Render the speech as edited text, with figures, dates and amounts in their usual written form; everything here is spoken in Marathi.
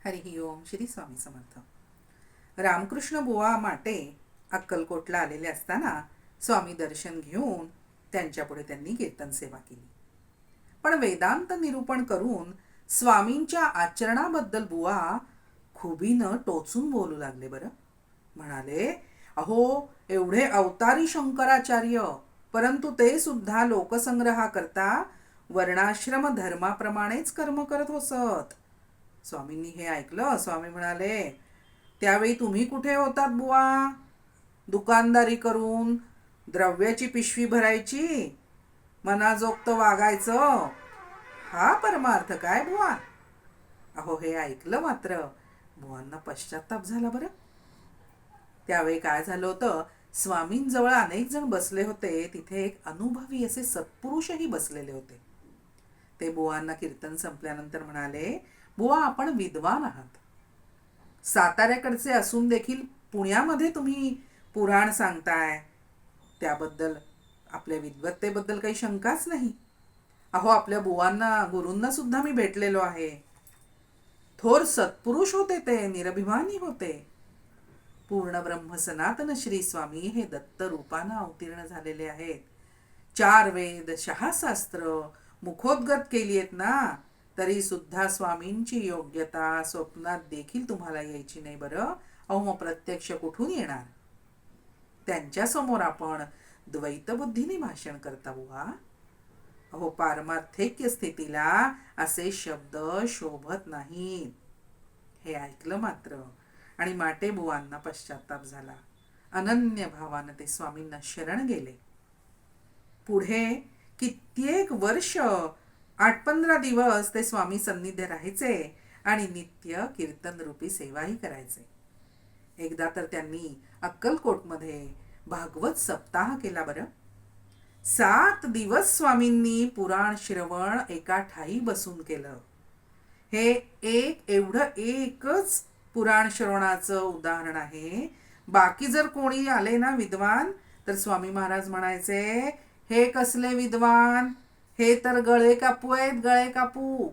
हरिः ओम. श्री स्वामी समर्थ. रामकृष्ण बुवा माटे अक्कलकोटला आलेले असताना स्वामी दर्शन घेऊन त्यांच्यापुढे त्यांनी कीर्तन सेवा केली. पण वेदांत निरूपण करून स्वामींच्या आचरणाबद्दल बुवा खुबीनं टोचून बोलू लागले. बरं म्हणाले, अहो एवढे अवतारी शंकराचार्य, परंतु ते सुद्धा लोकसंग्रहाकरता वर्णाश्रम धर्माप्रमाणेच कर्म करत होसत. स्वामींनी हे ऐकलं. स्वामी म्हणाले, त्यावेळी तुम्ही कुठे होतात बुवा? दुकानदारी करून द्रव्याची पिशवी भरायची, मनाजोगत वागायचं, हा परमार्थ काय बुवा? अहो हे ऐकलं मात्र बुवांना पश्चाताप झाला. बरं त्यावेळी काय झालं होतं, स्वामींजवळ अनेक जण बसले होते. तिथे एक अनुभवी असे सत्पुरुषही बसलेले होते. ते बुवांना कीर्तन संपल्यानंतर म्हणाले, बुवा आपण विद्वान आहात, साताऱ्याकडचे असून देखील पुण्यामध्ये तुम्ही पुराण सांगताय, त्याबद्दल आपल्या विद्वत्तेबद्दल काही शंकाच नाही. अहो आपल्या बुवांना गुरूंना सुद्धा मी भेटलेलो आहे. थोर सत्पुरुष होते, ते निरभिमानी होते. पूर्ण ब्रह्म सनातन श्री स्वामी हे दत्त रूपानं अवतीर्ण झालेले आहेत. 4 वेद 6 शास्त्र मुखोद्गत केली आहेत ना, तरी सुद्धा स्वामींची योग्यता स्वप्नात देखील तुम्हाला यायची नाही. बरं अहो मग प्रत्यक्ष कुठून येणार? त्यांच्या समोर आपण द्वैतबुद्धीने भाषण करता बुवा. अहो पारमार्थ्यक्य स्थितीला असे शब्द शोभत नाहीत. हे ऐकलं मात्र आणि माटे बुवांना पश्चाताप झाला. अनन्य भावानं ते स्वामींना शरण गेले. पुढे कित्येक वर्ष 8-15 दिवस ते स्वामी सन्निध्य राहायचे आणि नित्य कीर्तन रूपी सेवाही करायचे. एकदा तर त्यांनी अक्कलकोटमध्ये भागवत सप्ताह केला. बरं 7 दिवस स्वामींनी पुराण श्रवण एका ठाई बसून केलं. हे एवढं एकच पुराण श्रवणाचं उदाहरण आहे. बाकी जर कोणी आले ना विद्वान, तर स्वामी महाराज म्हणायचे, हे कसले विद्वान, हे तर गळे कापू आहेत, गळे कापू.